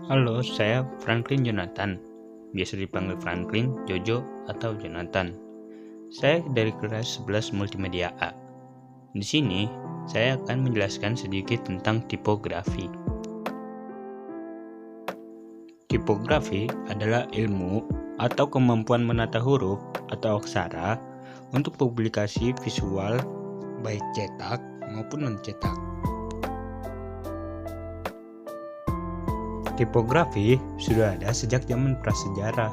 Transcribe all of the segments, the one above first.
Halo, saya Franklin Jonathan, biasa dipanggil Franklin, Jojo, atau Jonathan. Saya dari kelas 11 Multimedia A. Di sini, saya akan menjelaskan sedikit tentang tipografi. Tipografi adalah ilmu atau kemampuan menata huruf atau aksara untuk publikasi visual, baik cetak maupun non-cetak. Tipografi sudah ada sejak zaman prasejarah,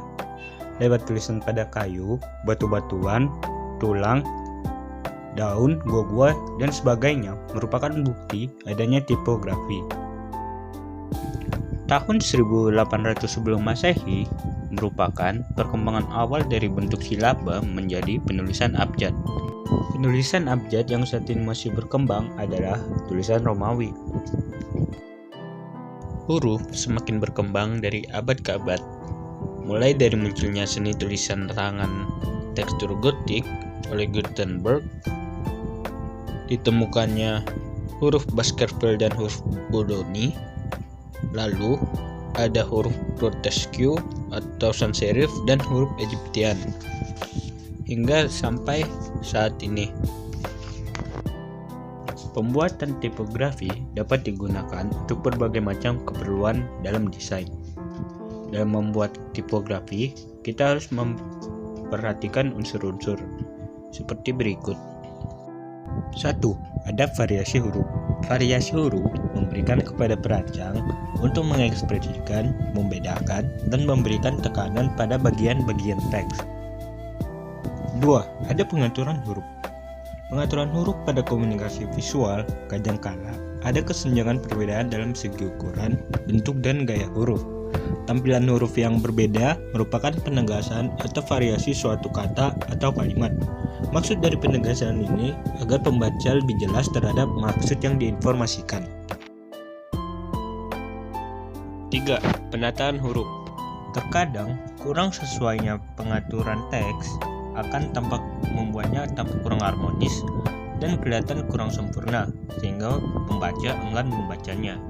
lewat tulisan pada kayu, batu-batuan, tulang, daun, gua-gua, dan sebagainya merupakan bukti adanya tipografi. Tahun 1800 sebelum Masehi merupakan perkembangan awal dari bentuk silaba menjadi penulisan abjad. Penulisan abjad yang saat ini masih berkembang adalah tulisan Romawi. Huruf semakin berkembang dari abad ke abad, mulai dari munculnya seni tulisan tangan tekstur gotik oleh Gutenberg, ditemukannya huruf Baskerville dan huruf Bodoni, lalu ada huruf Grotesque atau sans serif dan huruf Egyptian, hingga sampai saat ini. Pembuatan tipografi dapat digunakan untuk berbagai macam keperluan dalam desain. Dalam membuat tipografi, kita harus memperhatikan unsur-unsur seperti berikut. 1. Ada variasi huruf. Variasi huruf memberikan kepada perancang untuk mengekspresikan, membedakan, dan memberikan tekanan pada bagian-bagian teks. 2. Ada pengaturan huruf. Pengaturan huruf pada komunikasi visual kadangkala ada kesenjangan perbedaan dalam segi ukuran, bentuk, dan gaya huruf. Tampilan huruf yang berbeda merupakan penegasan atau variasi suatu kata atau kalimat. Maksud dari penegasan ini agar pembaca lebih jelas terhadap maksud yang diinformasikan. 3. Penataan huruf. Terkadang kurang sesuainya pengaturan teks akan membuatnya tampak kurang harmonis dan kelihatan kurang sempurna, sehingga pembaca enggan membacanya.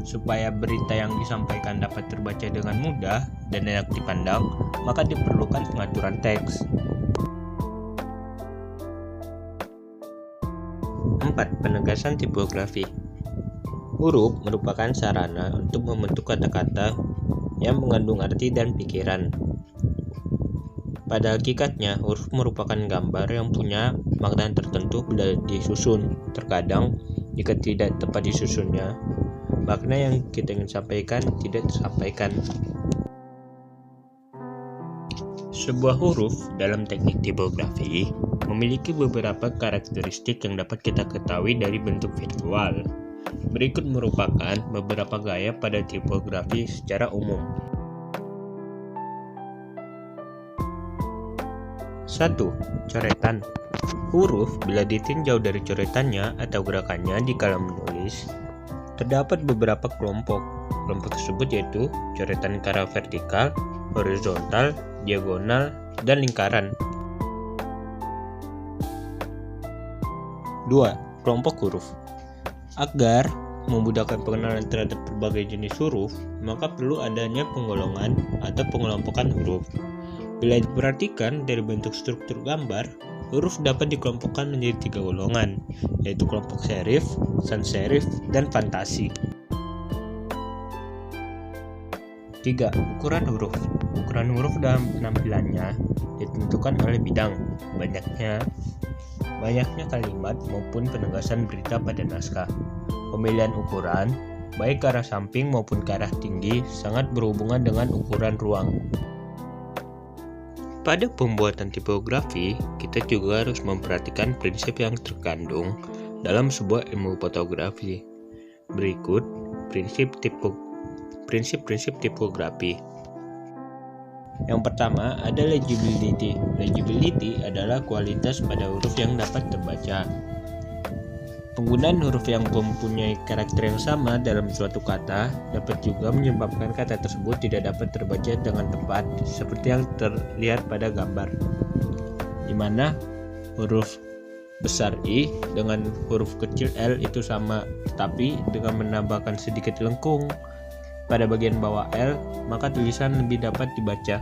Supaya berita yang disampaikan dapat terbaca dengan mudah dan enak dipandang, maka diperlukan pengaturan teks. 4. Penegasan tipografi. Huruf merupakan sarana untuk membentuk kata-kata yang mengandung arti dan pikiran. Pada hakikatnya, huruf merupakan gambar yang punya makna tertentu bila disusun. Terkadang, jika tidak tepat disusunnya, makna yang kita ingin sampaikan tidak tersampaikan. Sebuah huruf dalam teknik tipografi memiliki beberapa karakteristik yang dapat kita ketahui dari bentuk visual. Berikut merupakan beberapa gaya pada tipografi secara umum. 1. Coretan. Huruf bila ditinjau dari coretannya atau gerakannya di kala menulis, terdapat beberapa kelompok. Kelompok tersebut yaitu coretan ke arah vertikal, horizontal, diagonal, dan lingkaran. 2. Kelompok huruf. Agar memudahkan pengenalan terhadap berbagai jenis huruf, maka perlu adanya penggolongan atau pengelompokan huruf. Bila diperhatikan dari bentuk struktur gambar, huruf dapat dikelompokkan menjadi 3 golongan, yaitu kelompok serif, sans serif, dan fantasi. 3. Ukuran huruf. Ukuran huruf dalam penampilannya ditentukan oleh bidang, banyaknya kalimat maupun penegasan berita pada naskah. Pemilihan ukuran, baik ke arah samping maupun ke arah tinggi, sangat berhubungan dengan ukuran ruang. Pada pembuatan tipografi, kita juga harus memperhatikan prinsip yang terkandung dalam sebuah ilmu fotografi. Berikut prinsip-prinsip tipografi. Yang pertama ada legibility. Legibility adalah kualitas pada huruf yang dapat terbaca. Penggunaan huruf yang mempunyai karakter yang sama dalam suatu kata dapat juga menyebabkan kata tersebut tidak dapat terbaca dengan tepat, seperti yang terlihat pada gambar, di mana huruf besar I dengan huruf kecil L itu sama, tapi dengan menambahkan sedikit lengkung pada bagian bawah L, maka tulisan lebih dapat dibaca.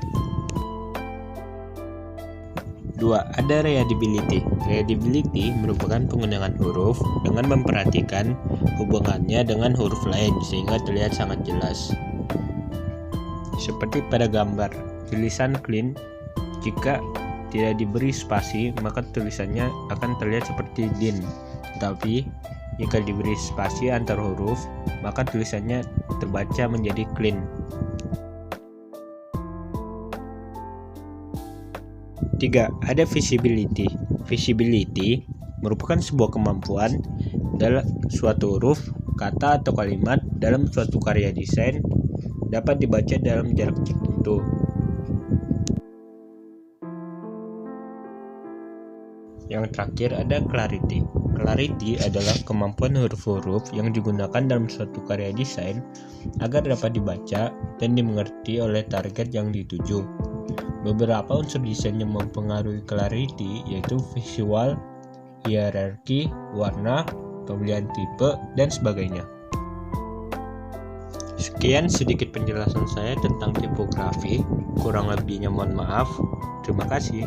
2. Ada readability. Readability merupakan penggunaan huruf dengan memperhatikan hubungannya dengan huruf lain sehingga terlihat sangat jelas. Seperti pada gambar, tulisan clean jika tidak diberi spasi maka tulisannya akan terlihat seperti din. Tetapi jika diberi spasi antar huruf maka tulisannya terbaca menjadi clean. 3. Ada visibility. Visibility merupakan sebuah kemampuan dalam suatu huruf, kata atau kalimat dalam suatu karya desain dapat dibaca dalam jarak tertentu. Yang terakhir ada clarity. Clarity adalah kemampuan huruf-huruf yang digunakan dalam suatu karya desain agar dapat dibaca dan dimengerti oleh target yang dituju. Beberapa unsur desain yang mempengaruhi clarity yaitu visual, hierarki, warna, pemilihan tipe, dan sebagainya. Sekian sedikit penjelasan saya tentang tipografi. Kurang lebihnya mohon maaf. Terima kasih.